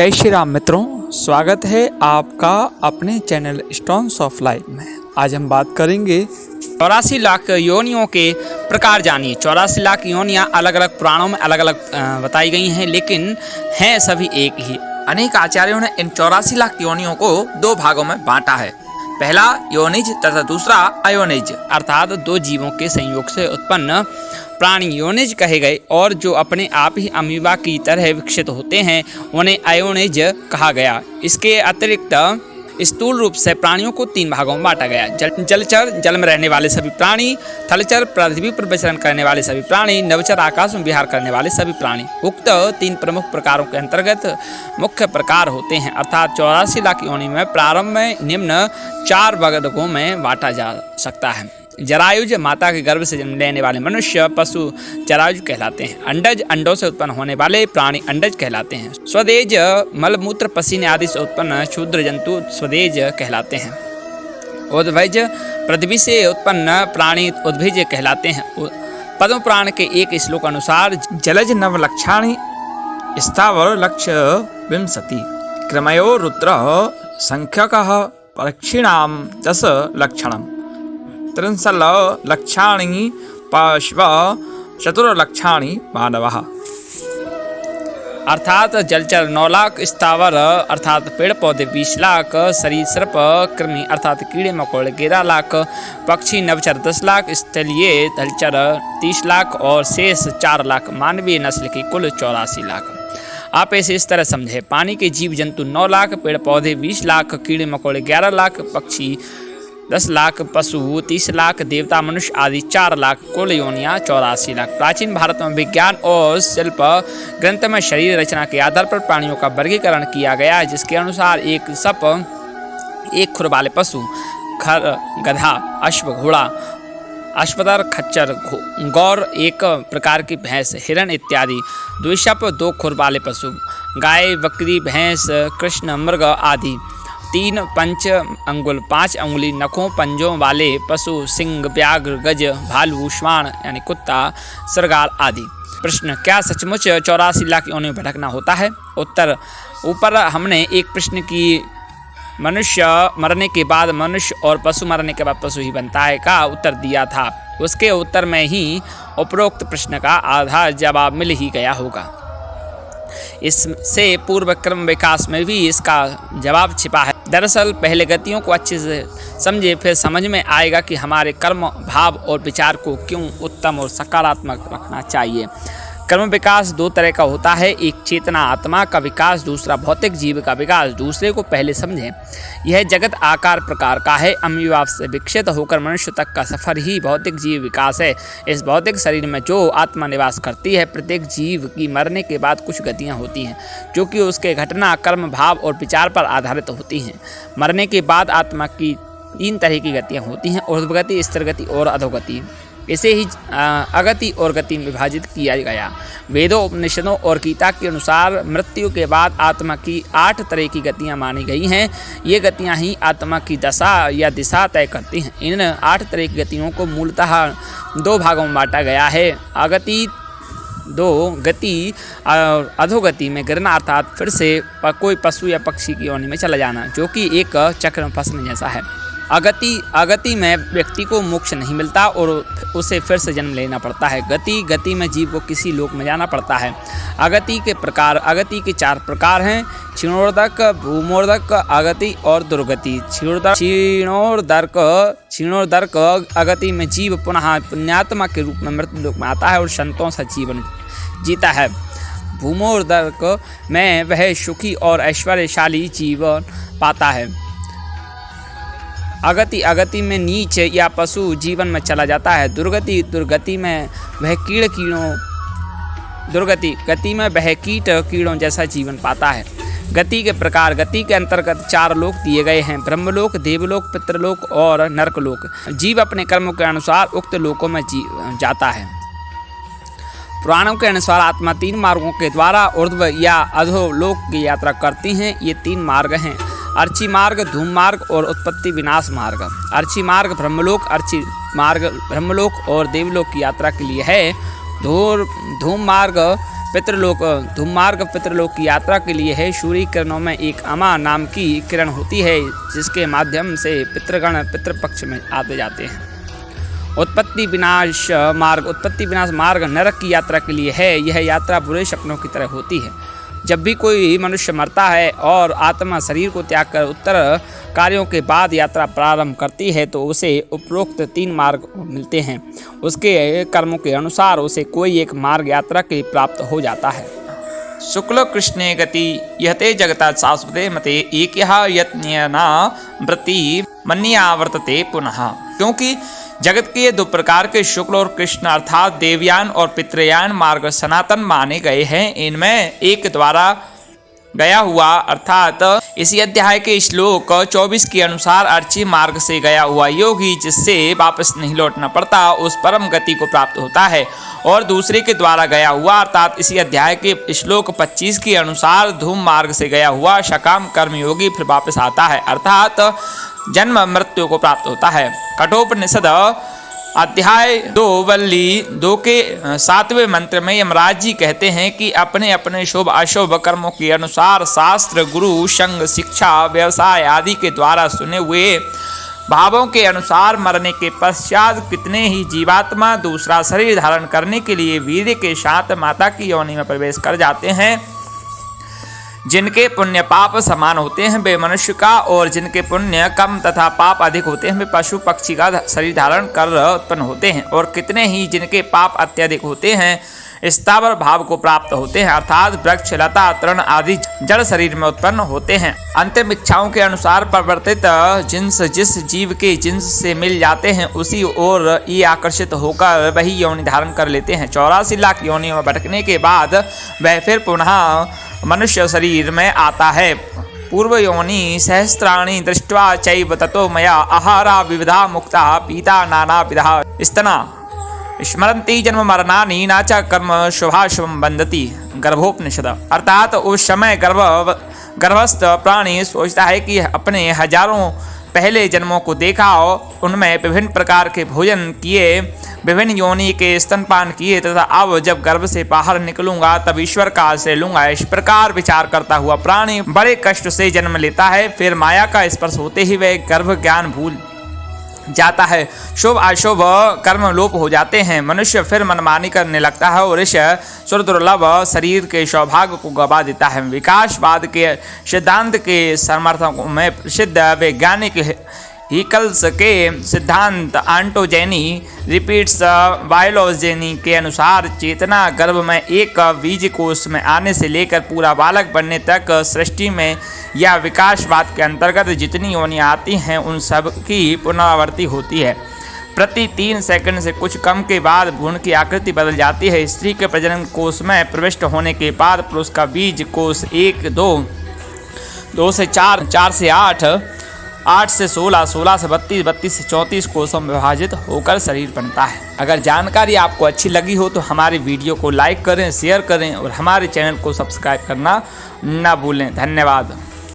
जय श्री राम मित्रों, स्वागत है आपका अपने चैनल स्टोन्स ऑफ लाइफ में। आज हम बात करेंगे 84 लाख योनियों के प्रकार जानिए। 84 लाख योनियाँ अलग अलग पुराणों में अलग अलग बताई गई हैं, लेकिन हैं सभी एक ही। अनेक आचार्यों ने इन 84 लाख योनियों को दो भागों में बांटा है। पहला योनिज तथा दूसरा अयोनिज, अर्थात दो जीवों के संयोग से उत्पन्न प्राणी योनिज कहे गए, और जो अपने आप ही अमीबा की तरह विकसित होते हैं उन्हें अयोनिज कहा गया। इसके अतिरिक्त स्थूल रूप से प्राणियों को तीन भागों में बांटा गया। जलचर, जल में रहने वाले सभी प्राणी; थलचर, पृथ्वी पर विचरण करने वाले सभी प्राणी; नभचर, आकाश में विहार करने वाले सभी प्राणी। उक्त तीन प्रमुख प्रकारों के अंतर्गत मुख्य प्रकार होते हैं, अर्थात 84 लाख योनि में प्रारंभ में निम्न चार वर्गों में बांटा जा सकता है। जरायुज, माता के गर्भ से जन्म लेने वाले मनुष्य पशु जरायुज कहलाते हैं। अंडज, अंडों से उत्पन्न होने वाले प्राणी अंडज कहलाते हैं। स्वदेज, मलमूत्र पसीने आदि से उत्पन्न क्षुद्र जंतु स्वदेज कहलाते हैं। उद्भिज, पृथ्वी से उत्पन्न प्राणी उद्भिज कहलाते हैं। पद्म पुराण के एक श्लोक अनुसार जलज नव लक्षाणि स्थावर लक्ष्य विंशति क्रमयो रुद्र संख्यकः परीक्षिणाम दश लक्षणम् त्रिंशल् लक्षाणि पशव चतुर्लक्षाणि मानवः। अर्थात जलचर 9 लाख, स्थावर अर्थात पेड़ पौधे 20 लाख, सरीसृप कृमि अर्थात कीड़े मकोड़े 11 लाख, पक्षी नवचर 10 लाख, स्थलीय जलचर 30 लाख और शेष 4 लाख मानवीय नस्ल की कुल 84 लाख। आप इसे इस तरह समझे: पानी के जीव जंतु 9 लाख, पेड़ पौधे 20 लाख, कीड़े मकोड़े 11 लाख, पक्षी 10 लाख, पशु 30 लाख, देवता मनुष्य आदि 4 लाख, कुल योनियाँ 84 लाख। प्राचीन भारत में विज्ञान और शिल्प ग्रंथ में शरीर रचना के आधार पर प्राणियों का वर्गीकरण किया गया है, जिसके अनुसार एक सप, एक खुर वाले पशु, खर, गधा, अश्व, घोड़ा, अश्वदर, खच्चर, गौर, एक प्रकार की भैंस, हिरण इत्यादि; द्विशप, 2 खुर वाले पशु, गाय, बकरी, भैंस, कृष्ण, मृग आदि; 3 पंच अंगुल, 5 अंगुली नखों पंजों वाले पशु, सिंह, व्याघ्र, गज, भालू, श्वान यानी कुत्ता, सरगाल आदि। प्रश्न: क्या सचमुच 84 लाख योनियों में भटकना होता है? उत्तर: ऊपर हमने एक प्रश्न की मनुष्य मरने के बाद मनुष्य और पशु मरने के बाद पशु ही बनता है का उत्तर दिया था। उसके उत्तर में ही उपरोक्त प्रश्न का आधा जवाब मिल ही गया होगा। इससे पूर्व क्रम विकास में भी इसका जवाब छिपा है। दरअसल पहले गतियों को अच्छे से समझे, फिर समझ में आएगा कि हमारे कर्म, भाव और विचार को क्यों उत्तम और सकारात्मक रखना चाहिए। कर्म विकास 2 तरह का होता है, एक चेतना आत्मा का विकास, दूसरा भौतिक जीव का विकास। दूसरे को पहले समझें। यह जगत आकार प्रकार का है। अमीबा से विकसित होकर मनुष्य तक का सफर ही भौतिक जीव विकास है। इस भौतिक शरीर में जो आत्मा निवास करती है, प्रत्येक जीव की मरने के बाद कुछ गतियाँ होती हैं, जो कि उसके घटना, कर्म, भाव और विचार पर आधारित होती हैं। मरने के बाद आत्मा की 3 तरह की गतियाँ होती हैं: ऊर्ध्वगति, स्थिर गति और अधोगति। इसे ही अगति और गति में विभाजित किया गया। वेदों, उपनिषदों और गीता के अनुसार मृत्यु के बाद आत्मा की 8 तरह की गतियां मानी गई हैं। ये गतियां ही आत्मा की दशा या दिशा तय करती हैं। इन 8 तरह की गतियों को मूलतः 2 भागों में बांटा गया है: अगति 2 गति और अधोगति में गिरना, अर्थात फिर से कोई पशु या पक्षी की योनि में चला जाना, जो कि एक चक्र में फंसने जैसा है। अगति में व्यक्ति को मोक्ष नहीं मिलता और उसे फिर से जन्म लेना पड़ता है। गति में जीव को किसी लोक में जाना पड़ता है। अगति के 4 प्रकार हैं: क्षीणोदक, भूमोदक, अगति और दुर्गति। क्षीणोदक अगति में जीव पुनः पुण्यात्मा के रूप में मृत्यु लोक में आता है और संतों सा जीवन जीता है। भूमोदक में वह सुखी और ऐश्वर्यशाली जीवन पाता है। अगति में नीच या पशु जीवन में चला जाता है। दुर्गति में वह कीट कीड़ों जैसा जीवन पाता है। गति के प्रकार: गति के अंतर्गत 4 लोक दिए गए हैं: ब्रह्मलोक, देवलोक, पितृलोक और नरकलोक। जीव अपने कर्मों के अनुसार उक्त लोकों में जाता है। पुराणों के अनुसार आत्मा 3 मार्गों के द्वारा ऊर्ध्व या अधोलोक की यात्रा करती हैं। ये 3 मार्ग हैं: अर्ची मार्ग, धूम मार्ग और उत्पत्ति विनाश मार्ग। अर्ची मार्ग ब्रह्मलोक और देवलोक की यात्रा के लिए है। धूम मार्ग पितृलोक की यात्रा के लिए है। सूर्य किरणों में एक अमा नाम की किरण होती है, जिसके माध्यम से पितृगण पितृपक्ष में आते जाते हैं। उत्पत्ति विनाश मार्ग नरक की यात्रा के लिए है। यह यात्रा बुरे सपनों की तरह होती है। जब भी कोई मनुष्य मरता है और आत्मा शरीर को त्याग कर उत्तर कार्यों के बाद यात्रा प्रारंभ करती है तो उसे उपरोक्त 3 मार्ग मिलते हैं। उसके कर्मों के अनुसार उसे कोई एक मार्ग यात्रा के लिए प्राप्त हो जाता है। शुक्ल कृष्णे गति यहते जगता शाश्वते मते एकयः यत्नेन वृत्ति मन्यावर्तते पुनः। क्योंकि जगत के 2 प्रकार के शुक्ल और कृष्ण अर्थात देवयान और पितृयान मार्ग सनातन माने गए हैं। इनमें एक द्वारा गया हुआ अर्थात इसी अध्याय के श्लोक 24 के अनुसार अर्ची मार्ग से गया हुआ योगी जिससे वापस नहीं लौटना पड़ता उस परम गति को प्राप्त होता है, और दूसरे के द्वारा गया हुआ अर्थात इसी अध्याय के श्लोक 25 के अनुसार धूम मार्ग से गया हुआ सकाम कर्मयोगी फिर वापस आता है अर्थात जन्म मृत्यु को प्राप्त होता है। कठोपनिषद अध्याय 2 वल्ली 2 के 7वें मंत्र में यमराज जी कहते हैं कि अपने अपने शुभ अशुभ कर्मों के अनुसार शास्त्र, गुरु, संग, शिक्षा, व्यवसाय आदि के द्वारा सुने हुए भावों के अनुसार मरने के पश्चात कितने ही जीवात्मा दूसरा शरीर धारण करने के लिए वीर्य के साथ माता की योनि में प्रवेश कर जाते हैं। जिनके पुण्य पाप समान होते हैं वे मनुष्य का, और जिनके पुण्य कम तथा पाप अधिक होते हैं वे पशु पक्षी का शरीर धारण कर उत्पन्न होते हैं, और कितने ही जिनके पाप अत्यधिक होते हैं स्थावर भाव को प्राप्त होते हैं अर्थात वृक्ष, लता, तृण आदि जड़ शरीर में उत्पन्न होते हैं। अंतिम इच्छाओं के अनुसार परिवर्तित जिन्स जिस जीव के जिन्स से मिल जाते हैं उसी ओर ये आकर्षित होकर वही योनि धारण कर लेते हैं। 84 लाख योनियों में भटकने के बाद वह फिर पुनः मनुष्य शरीर में आता है। पूर्व योनि सहस्त्राणि दृष्ट्वा चैव ततो मया आहारा विविधा मुक्ता पीता नाना विधा स्तना स्मरन्ति जन्म मरणानि न च कर्म शुभाशुभम बंधति। गर्भोपनिषद अर्थात उस समय गर्भस्थ प्राणी सोचता है कि अपने हजारों पहले जन्मों को देखा और उनमें विभिन्न प्रकार के भोजन किए, विभिन्न योनि के स्तनपान किए तथा अब जब गर्भ से बाहर निकलूंगा तब ईश्वर का आश्रय लूंगा। इस प्रकार विचार करता हुआ प्राणी बड़े कष्ट से जन्म लेता है। फिर माया का स्पर्श होते ही वह गर्भ ज्ञान भूल जाता है। शुभ अशुभ कर्म लोप हो जाते हैं। मनुष्य फिर मनमानी करने लगता है और इस सुदुर्लभ शरीर के सौभाग्य को गवा देता है। विकासवाद के सिद्धांत के समर्थकों में प्रसिद्ध वैज्ञानिक हीकल्स के सिद्धांत ऑन्टोजेनी रिपीट्स बायोलॉजी के अनुसार चेतना गर्भ में एक बीज कोष में आने से लेकर पूरा बालक बनने तक सृष्टि में या विकासवाद के अंतर्गत जितनी योनियां आती हैं उन सब की पुनरावृत्ति होती है। प्रति 3 सेकंड से कुछ कम के बाद भ्रूण की आकृति बदल जाती है। स्त्री के प्रजनन कोष में प्रविष्ट होने के बाद पुरुष का बीज कोष 1, 2 से 4, 4 से 8, 8 से 16, 16 से 32, 32 से 34 कोषों में विभाजित होकर शरीर बनता है। अगर जानकारी आपको अच्छी लगी हो तो हमारी वीडियो को लाइक करें, शेयर करें और हमारे चैनल को सब्सक्राइब करना न भूलें। धन्यवाद।